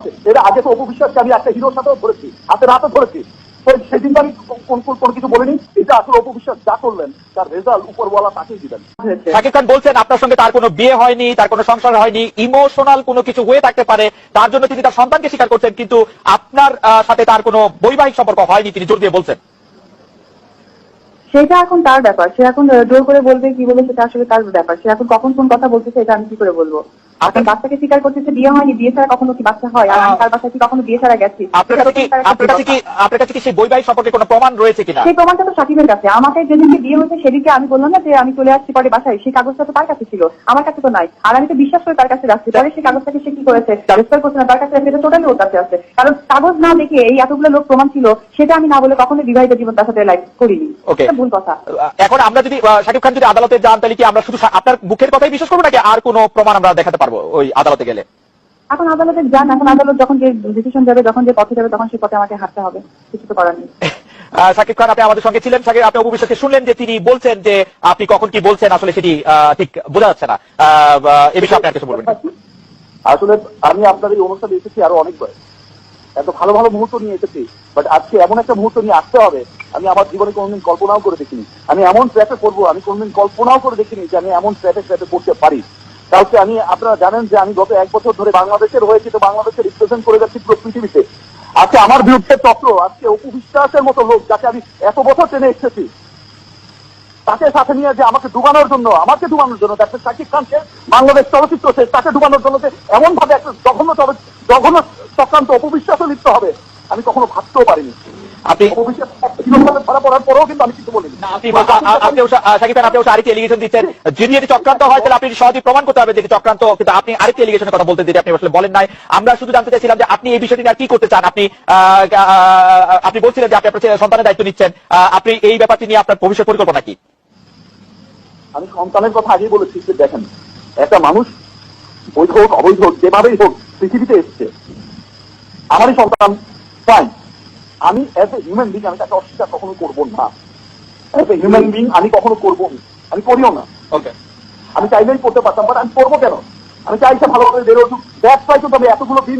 এর আগে তো অপবিশ্বাসকে আমি একটা হিরোর সাথেও ধরেছি, হাতে রাতে ধরেছি, সেদিন তো আমি কোনো কিছু বলিনি। এটা আসলে অপবিশ্বাস যা করলেন তার রেজাল্ট উপরওয়ালা তাকেই দিবেন। শাকিব খান বলছেন আপনার সঙ্গে তার কোনো বিয়ে হয়নি, তার কোনো সংসার হয়নি, ইমোশনাল কোনো কিছু হয়ে থাকতে পারে, তার জন্য তিনি তার সন্তানকে স্বীকার করছেন, কিন্তু আপনার সাথে তার কোনো বৈবাহিক সম্পর্ক হয়নি তিনি জোর দিয়ে বলছেন। সেটা এখন তার ব্যাপার, সে এখন জোর করে বলবে কি বলবে সেটা আসলে তার ব্যাপার। সে এখন কখন কোন কথা বলতেছে এটা আমি কি করে বলবো? এখন বাচ্চাকে স্বীকার করতেছে বিয়ে হয়নি, বিয়ে ছাড়া কখনো কি বাচ্চা হয়? আর আমি তার বাসায় কি কখনো বিয়ে ছাড়া গেছি? আপনার কাছে কি সেই বৈবাহিক সম্পর্কে কোনো প্রমাণ রয়েছে কিনা? সেই প্রমাণটা তো সাকিবের কাছে। আমাকে যেদিনকে বিয়ে হয়েছে সেদিনকে আমি বললাম না যে আমি চলে আসছি পরে বাসায়, সেই কাগজটা তো তার কাছে ছিল, আমার কাছে তো নাই। আর আমি তো বিশ্বাস করে তার কাছে রাখছি। পরে সেই কাগজটাকে সে কি করেছে, রেজিস্টার করছে না, তার কাছে সেটা টোটালি ওর কাছে আছে। কারণ কাগজ না দেখে এই এতগুলো লোক প্রমাণ ছিল, সেটা আমি না বলে কখনো বিবাহিত জীবন তার সাথে লাইফ করিনি। এটা ভুল কথা। এখন আমরা যদি শাকিব খান যদি আদালতে যান তাহলে কি আমরা শুধু আপনার মুখের কথাই বিশ্বাস করবো নাকি আর কোনো প্রমাণ আমরা দেখাতে পারবো ওই আদালতে গেলে? এখন আদালতে যান, এখন আদালত যখন যে ডিসিশন যাবে, যখন যে পথে যাবে, তখন সেই পথে আমাকে হাঁটতে হবে, কিছু তো করার নেই। শাকিব খান, আপনি আমাদের সঙ্গে ছিলেন। শাকিব, আপনি অপবিশ্বাসকে শুনলেন যে তিনি বলছেন যে আপনি কখন কি বলছেন আসলে সেটি ঠিক বোঝা যাচ্ছে না। এ বিষয়ে আপনি আর কিছু বলবেন? আসলে আমি আপনার এই অনুষ্ঠানে এসেছি আরো অনেকবার, এত ভালো ভালো মুহূর্ত নিয়ে এসেছি, বাট আজকে এমন একটা মুহূর্ত নিয়ে আসতে হবে আমি আমার জীবনে কোনোদিন কল্পনাও করে দেখিনি। আমি এমন ট্র্যাপে পড়বো আমি কোনোদিন কল্পনাও করে দেখিনি যে আমি এমন ট্র্যাপে পড়তে পারি। কালকে আমি, আপনারা জানেন যে আমি গত 1 বছর ধরে বাংলাদেশের হয়েছি, তো বাংলাদেশের রিপ্রেজেন্ট করে যাচ্ছি পুরো পৃথিবীতে। আজকে আমার বিরুদ্ধে চক্র, আজকে অপবিশ্বাসের মতো লোক যাকে আমি এত বছর টেনে এসেছি, তাকে সাথে নিয়ে যে আমাকে ডুবানোর জন্য দেখবেন শাকিব খানকে বাংলাদেশ চলচ্চিত্র সে তাকে ডুবানোর জন্য যে এমন ভাবে একটা জঘন্য চক্রান্ত অপবিশ্বাসও লিপ্ত হবে আমি কখনো ভাবতেও পারিনি। আপনি ধরা পড়ার পরেও কিন্তু আমি কিছু বলিনি। শাকিব খান, আপনি আরেকটি এলিগেশন দিচ্ছেন, যদি এটি চক্রান্ত হয় তাহলে আপনি সহজে প্রমাণ করতে হবে যে এটি চক্রান্ত, কিন্তু আপনি আরেকটি এলিগেশনের কথা বলতে দিতে আপনি আসলে বলেন নাই। আমরা শুধু জানতে চাইছিলাম যে আপনি এই বিষয়টি নিয়ে কি করতে চান। আপনি বলছিলেন যে আপনি আপনার সন্তানের দায়িত্ব নিচ্ছেন, আপনি এই ব্যাপারটি নিয়ে আপনার ভবিষ্যৎ পরিকল্পনা কি? আমি সন্তানের কথা আগেই বলেছি যে দেখেন, একটা মানুষ বৈধ হোক অবৈধ হোক যেভাবেই হোক পৃথিবীতে এসছে, আমারই সন্তান, ফাইন। আমি এজ এ হিউম্যান বিং আমি তাকে অস্বীকার কখনো করবো না। এজ এ হিউম্যান বিং আমি কখনো করবো না, আমি করিও না। ওকে, আমি চাইলেই করতে পারতাম, বাট আমি করবো কেন? আমি চাইছে ভালোভাবে বেরো, দ্যাটস ওয়াই তো আমি এতগুলো দিন